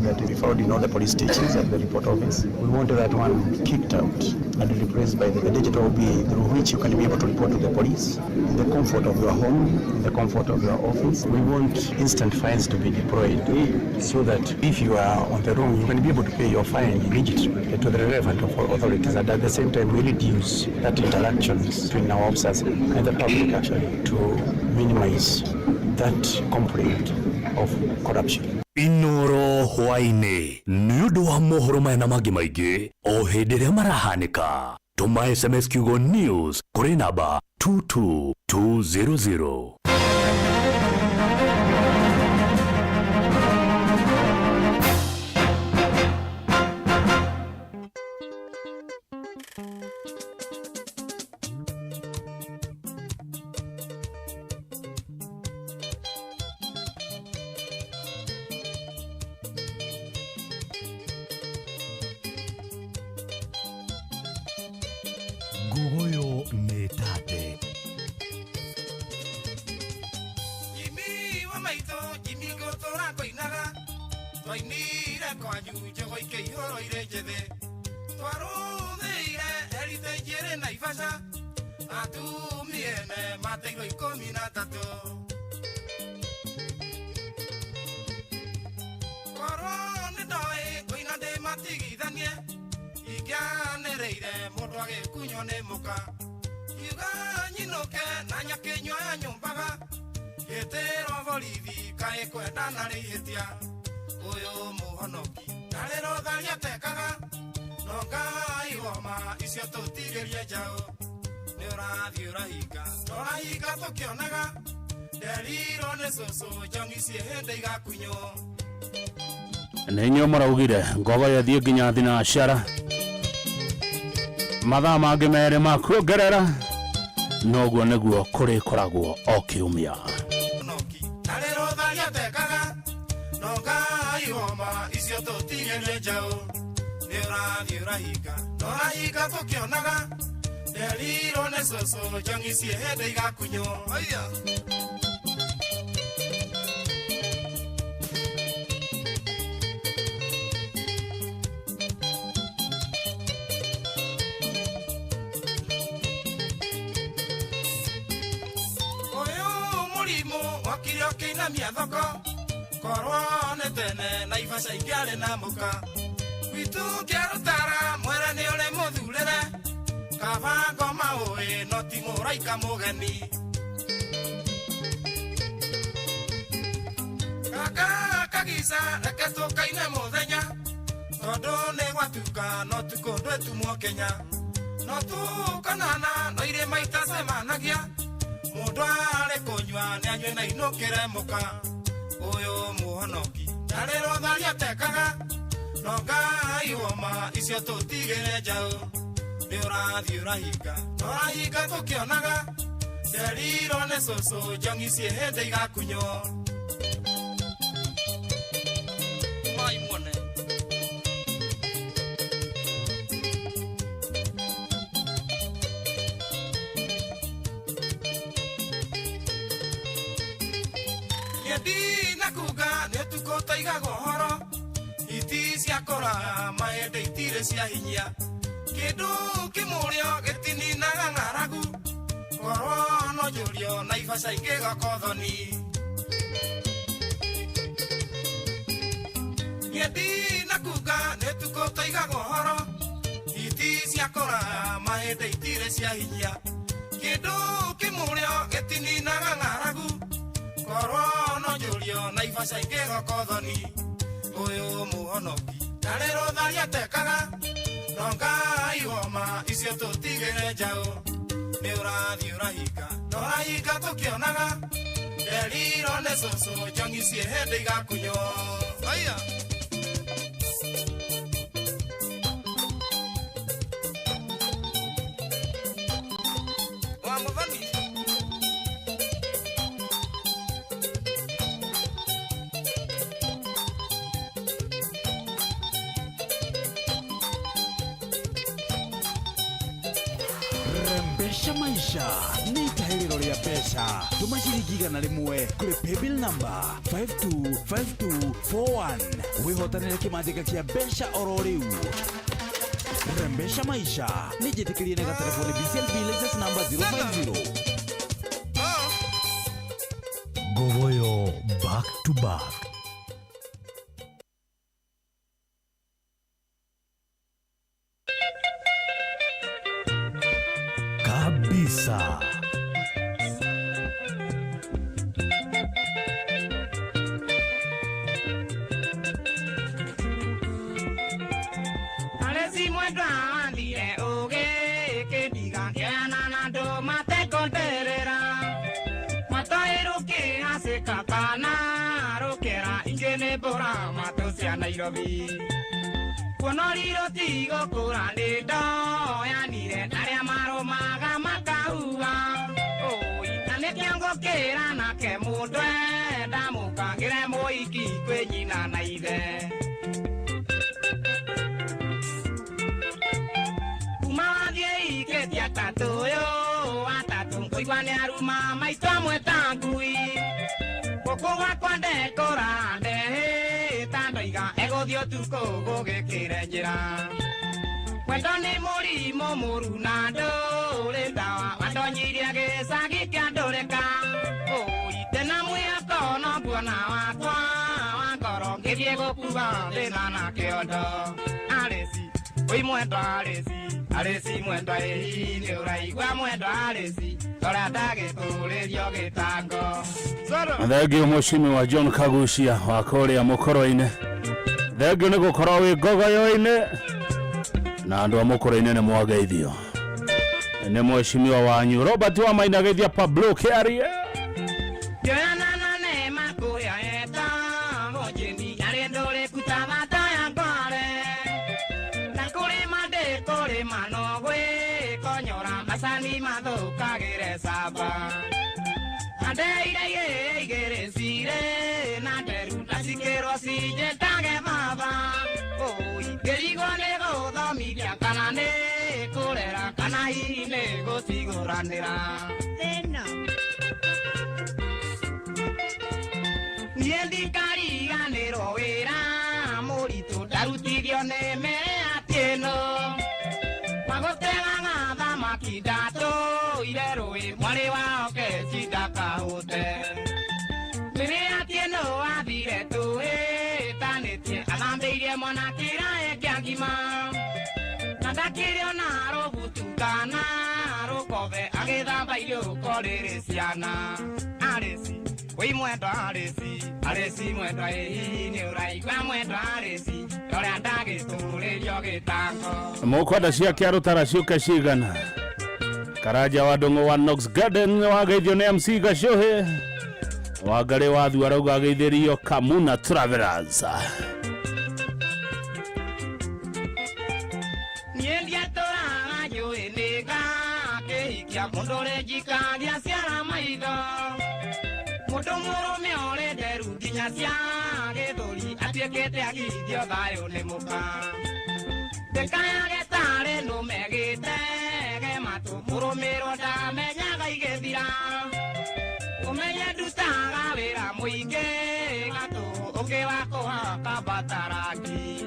that we found in all the police stations and the report office. We want that one kicked out and replaced by the digital OBA, through which you can be able to report to the police in the comfort of your home, in the comfort of your office. We want instant fines to be deployed so that if you are on the wrong, you can be able to pay your fine immediately to the relevant authorities, and at the same time we reduce that interactions between our officers and the public actually to minimize that complaint of corruption. Inoro hwaini niundu wa mohoro maya na mangi maingi o hindi ria marahanika tuma SMS kiugo news kuri namba 22200. Gugoyo netate Jimmy wa maito Jimmy gotora koinaga Twainire kwanyu jogo ikehoro irejethe Twaruthire erite jere na Naivasha Atumiene mateiro 13 Korone doi koina de matigithanie Ikianereire mundu agikunywo ni muka Iuga nyinoke na nyakenywa ya nyumbaga Gitiro borithi kae kwendana rihitia Uyu muhonoki Narero tharia tekaga Nonga igoma icio tutigerie njao Ni urathi urahinga Turahinga tukionaga Nderiro ni cucu njongi cie hindi igakunywo Nenyo maraugire ngogo yathie nginya thinacara mathaa mangĩ merĩ ma kuongerera noguo nĩguo kũrĩ koragwo o kiumia Narero tharia tekaga Nonga igoma icio tutigerie njao Ni urathi urahinga Turahinga tukionaga Nderiro ni cucu njongi cie hindi igakunywo Kina miathoko korwo ne tene Naivasha ingiare na muka Witu kiarutara mwere ni ule muthurere Kabango mawe no ti muraika mugeni Kaka kagisa reke tukaine muthenya Tondu ni gwatuka no tukondwe tumwo Kenya No tukanana no ire maita semanagia Mundu ari kunywa ni anywe na inukire muka Uyu muhonoki Narero tharia tekaga Nonga igoma icio tutigire njao Ni urathi urahinga Turahinga tukionaga Nderiro ni cucu njongi cie hindi igakunywo Mai muone Yedi nakuga ne tukota igago horo Iti ciakora maende itire cia hinya Kindu kimurio gitini na ngaragu Korwo no jurio Naivasha ingiga kothoni Yedi nakuga ne tukota igago horo Iti ciakora maende itire cia hinya Kindu kimurio gitini na ngaragu Korwo no jurio Naivasha ingiga kothoni Uyu muhonoki Narero tharia tekaga Nonga igoma icio tutigire njao Ni urathi urahinga Turahinga tukionaga Nderiro ni cucu njongi cie hindi igakunywo Wa muthoni Rembesha maisha ni tahiriro ria besha. Tuma ciringi 100 kuri paybill number 525241 wihotanire kimanjika kia besha oro riu. Rembesha maisha ni jitikirie na telefoni BCLB license number 050. Govoyo back to back. Kabisa. Alesi mwendwa andire oge kediga yana na do mate konterera matoiruke aseka kana rokera ingene bora matosia Nairobi Konoriro tigo kurande do yanire taria maro maga makaua oi ane kyango kera na ke mudwe damukangire moiki kwenyina na ide Tatoyo, atatu kuigwane aruma maitwa mwetangui Koko wakwande korande tandoiga egothio tuko gogekire njira Wendo ni murimo murunando Lindawa wadonyiria gisagi kia ndoreka Oi tena mwiyako no guona wakwa Wangoro ngithie gukua thina na kiondo Aresi, oi mwendo aresi Aresi mwendwa ni uraigwa mwendwa aresi Tora ndagitulirio gitango Thengio Mheshimiwa John Kagucia wa kuria mukoro-ini. Thengio ni gukorwo wi ngogoyo-ini na andu a mukoro-ini ni mwageithio. Ni Mheshimiwa wanyu Robert wa Mainagithia Pablo Kiaria. Yana nane makuya eta Mojini arendole kutabata ya ngore Nakure made kore manogwe Konyora masani madoka gere saba Adeire igere sire Naderu nasikero sije tage baba Oi gerigo nego domiria kanane Kurera kanahi nego siguranera Niendi kariga nero wera Moritu darutirio ne me atieno Magotega ngada makidato Irero e mwale wa oke chitaka hote Mene atieno adire tu tanetie Alambeire mwana kira e kiangima Nadakirio na robutukana Rokove ageda bailio korere siana Aresi Wei mwendo aresi mwendo ni uraigwa mwendo aresi Torea ndagitulirio gitango Mukwenda ciake arutara ciuke cigana Karaja wa Ndung'u wa Knox Garden wageithio ni MC Gacuhi Wangari wa Thu arauga ageithirio Kamuna Travelers Niendia toraga njui niga Kihikia mundore njikagia ciara maitho Mundu murume ore nderu nginya cia githuri atuikite agithio thayo ni muka Ndekaya getare numegite gematu murumirwo ndamenyaga igithira Umenye ndutaga wira muingi gatu ungi wa kuhaka batarangi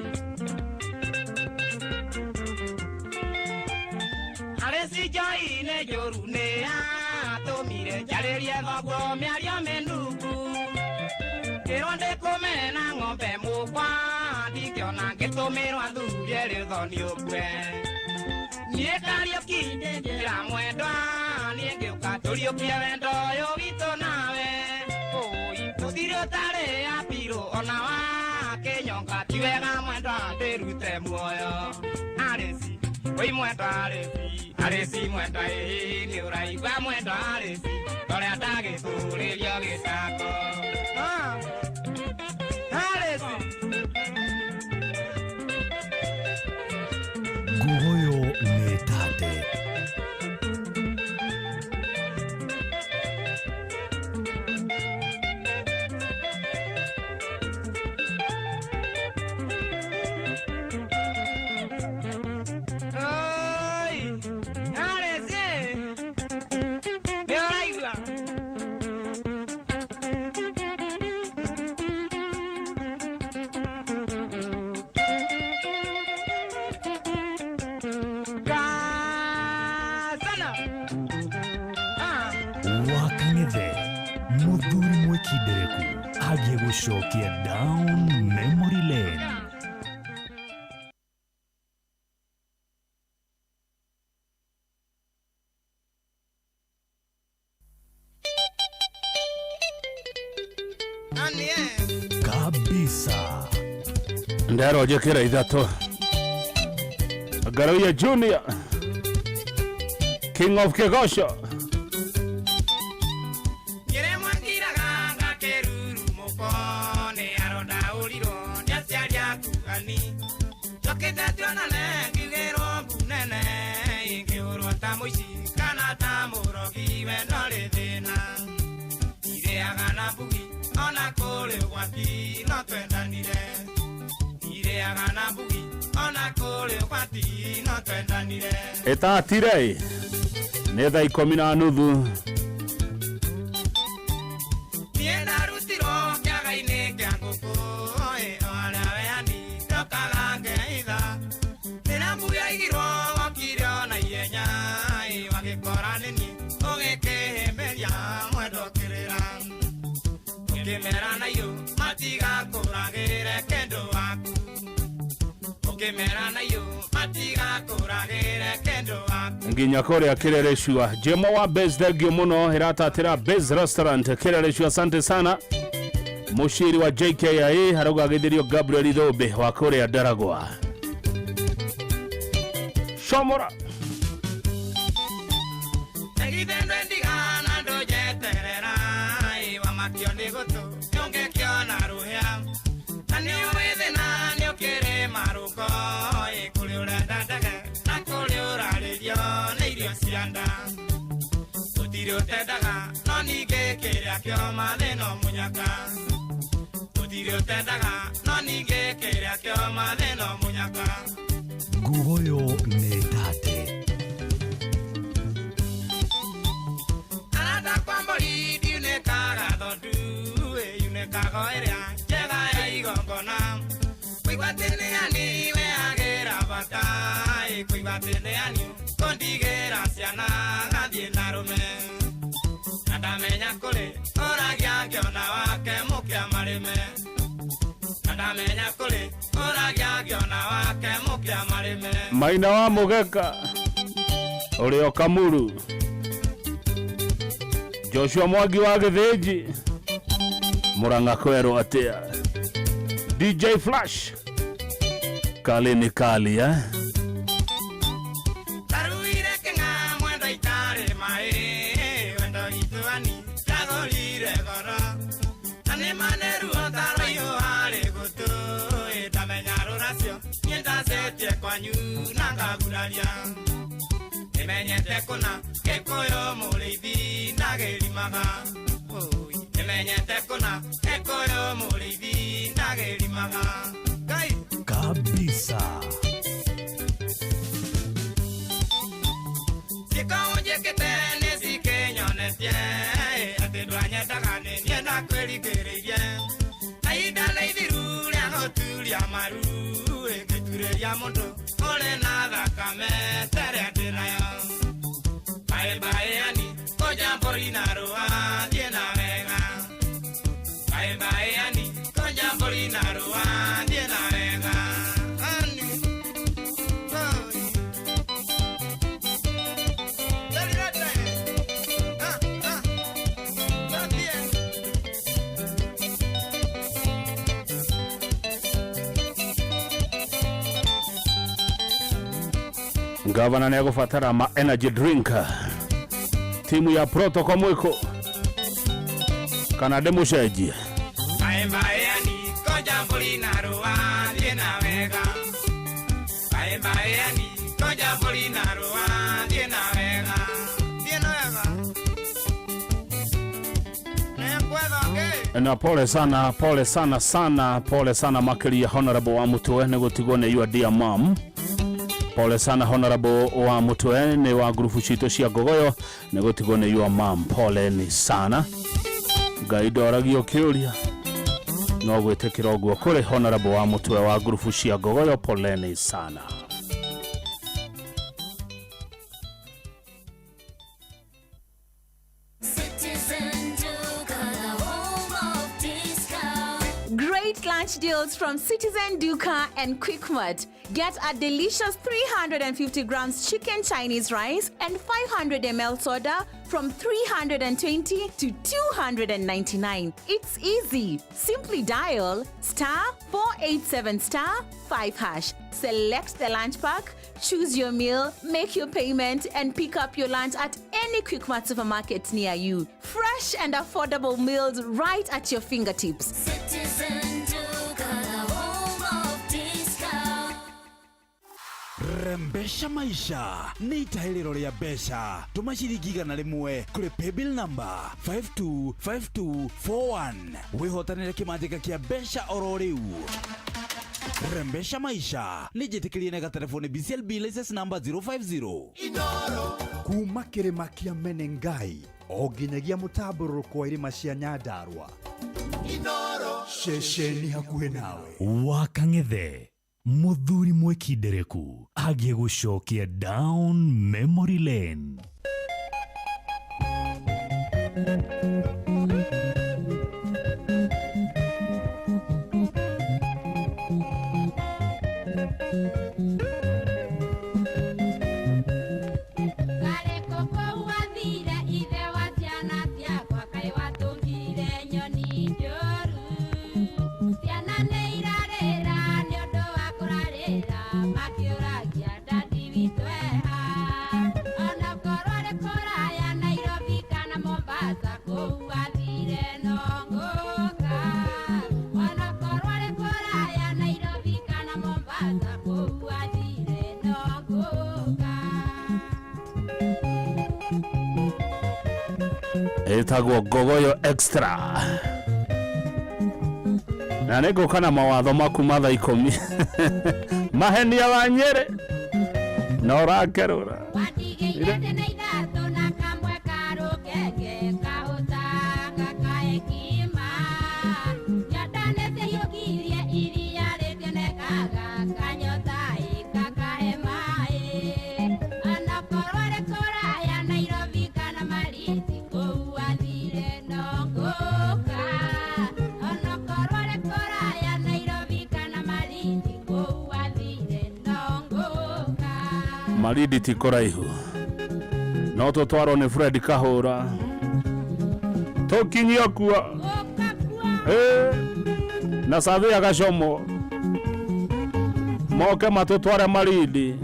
Aresi joi ne joru ne atomire jaririe thoguo miario menuku Kironde kumena ng'ombe mukwa ndikiona ngitumirwo athurie rithoni ukwe Nie kario kinde njira mwendwa Nie ngiuka turiukie wendo uyu witu nawe Oi tuthirio tari apiru ona wa kinyonga tiwega mwendwa ndirute muoyo Aresi Wei mwendwa aresi mwendwa ni uraigwa mwendwa aresi Torea ndagitulirio gitango Aresi Govoyo ni tate. Gũcokia down memory lane. Kabisa. Ndero jekera ithato. Garoya Junior. King of Kegosho. Eta tirei. Netha 10:30. Nginya kore akirereshwa Jemo wa Bez thengio muno iratatira Bez Restaurant kirereshwa asante sana mushiri wa JKIA haroga githirio Gabriel Thobe wa kore Daragwa Shomora Guhoyo netate. Maina wa Mugeka Oreo Kamuru Joshua Mwangi wa Githĩnji Murang'a Kwerũ atia DJ Flash Kali ni kali Kabisa. Gavana nego fatara ma energy drink. Timu ya Protocol mwiko. Kana demo sheji. Na pole sana makili ya Honorable wa Mutwe negotigwo ne your dear mom. Pole sana Honorable wa Mutwe ne wa grupu chito cia Gogoyo negotigwo ne your mom. Pole ni sana. Gaidoragio kiuria. No gwetekira ogwo kuri Honorable wa Mutwe wa grupu cia Gogoyo. Pole ni sana. Citizen Duga, the home of discount. deals from Citizen, Duka, and Quickmart. Get a delicious 350 grams chicken Chinese rice and 500 ml soda from 320 to 299. It's easy. Simply dial *487*5#. Select the lunch pack, choose your meal, make your payment, and pick up your lunch at any Quickmart supermarket near you. Fresh and affordable meals right at your fingertips. Citizen Duka, the home of discount. Rembesha maisha ni itahelero ria besha. Tuma ciringi 100 kuri paybill number 525241. Wihotanire kimanjika kia besha oro riu. Rembesha maisha ni jitikirie na telefoni BCLB license number 050 kuma kirima kia Menengai o nginyagia mutambururu kwa irima cia Nyandarua. Shesheni hakuhe nawe Wakang'ethe muthuri mwekindereku agie gucokia down memory lane. Etagwo Gogoyo Extra. Na nego kana mawatho maku matha 10. Mahenia wa Nyeri. No rakerura. Maridi tikoraihu no tutwaro ni Fred Kahura tokinyia kuwa na savi agashomo moke matutware Maridi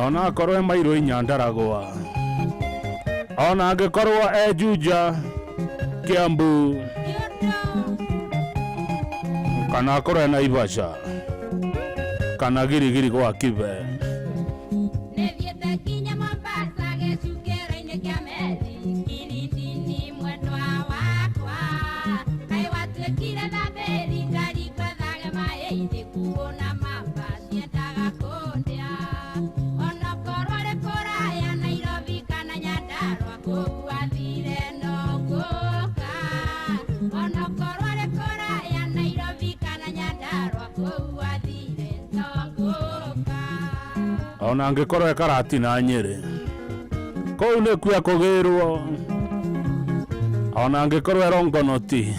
ona korwe mairo Nyandaragwa ona angekorwo Juja Kiambu kana akorwo Naivasha kana Girigiri kwa Kibe ona angekorwo Karati na Nyeri kou nä kuya kågärwo ona angekorwo Rongonoti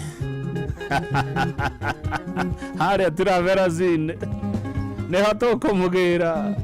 harä turaverazine nä ho tå kå må gä ra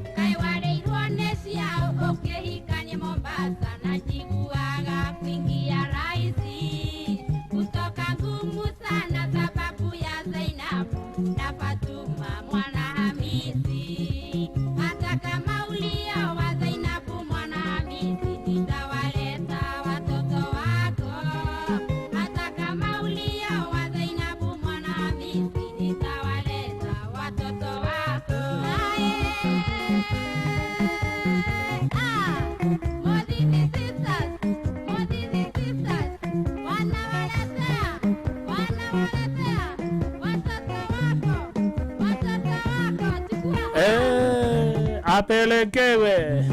apelekewe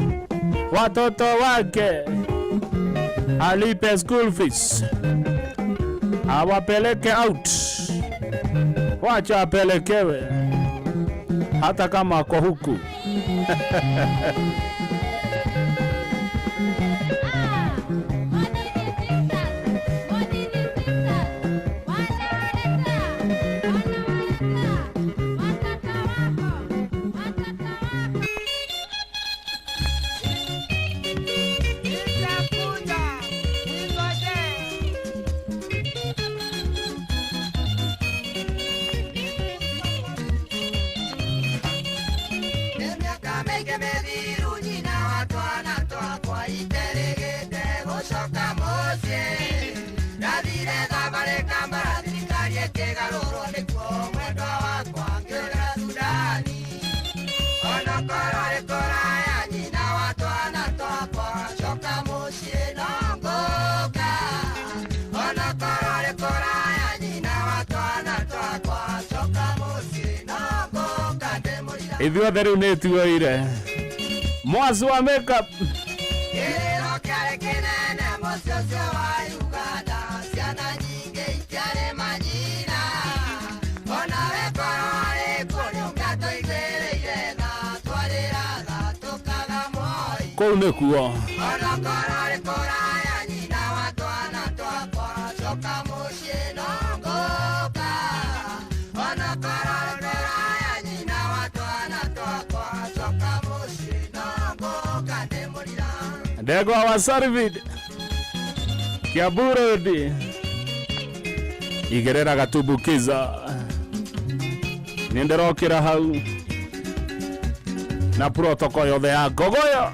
watoto wake, alipe school fees, awapeleke out, wacha apelekewe hata kama ako huku. Ithuothe rĩu nĩ tuoire mwasi wa makeup kũu nĩkuo ndegwa wa Sarvid Kiambu Road igerera gatumbukiza ninderokira hau na protocol yothe ya Gogoyo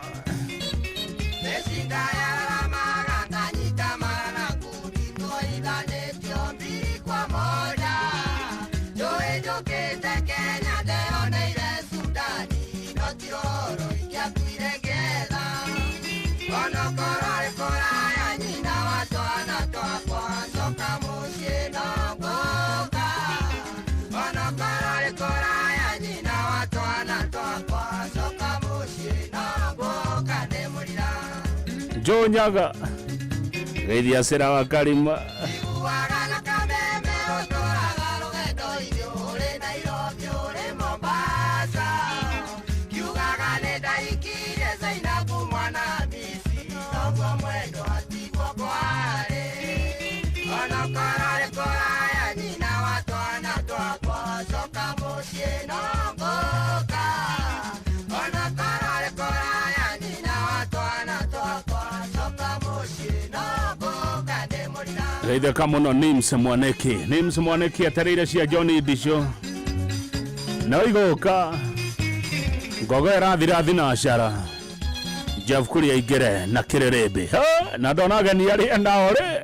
Joe Nyaga Geithia Sera wa Karima Geithia kamuno Nims Mwaneki atarire cia Johnny Disho na igoka Gogoyo rathira thinashara Jeff Kuria igere na Kirerebe na ndona gani ari ndaore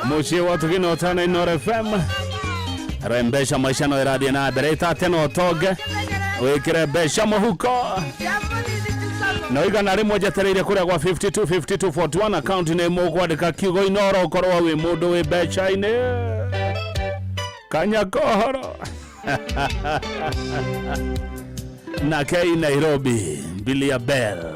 Mushi watu kino tana Inoro FM Rembesha maisha no radio na bereta teno toge wikire besha muhuko no igana rimwe jetereire kuria kwa 5241 account ne mo kwandika kiugo Inoro korwa wi mundu wi besha ine kanya kohoro na Kei Nairobi, Billy Bell.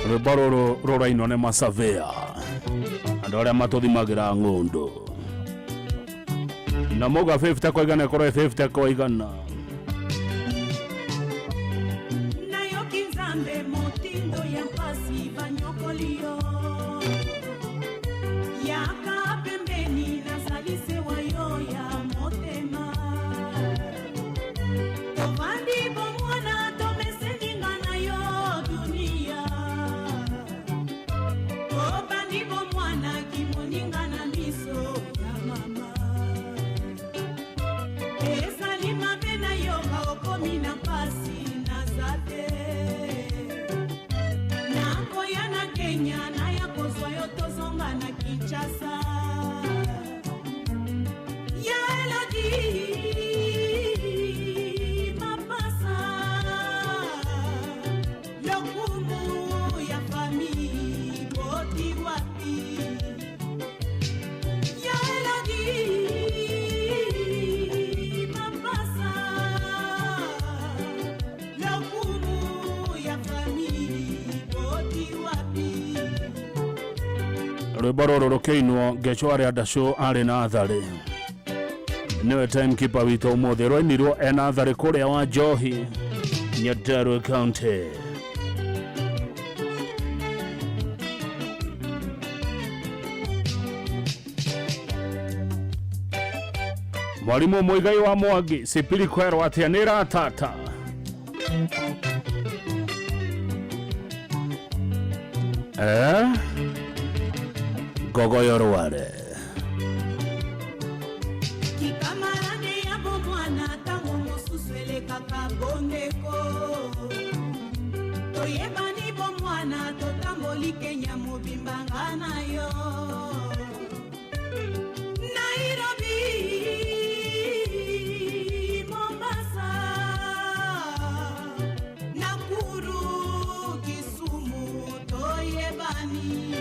Rubaro roraino ne masavea. Andore matothimagira ngondo. Na moga 50 kwa igana kore 50 kwa igana. Rũbaroro kĩinwo ngecware andacũ arĩ na Athari. Nĩwe timekeeper witũ ũmũthĩ rwainirwo ena Athari kũrĩa wa Njohi, Nyandarua County. Mwarimu Muigai wa Mwangi Sipili kwerwo atĩa nĩ ratata. Gogoyo Rware. Kikamarane ya bomwana tango mususwele kakabondeko. Toyebani bomwana totamboli Kenya mubimbanga nayo. Nairobi, Mombasa, Nakuru, Kisumu, toyebani.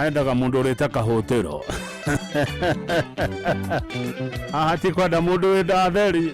Endaga mundu urite kahutiro. Ti kwenda mundu wĩ ndatheri.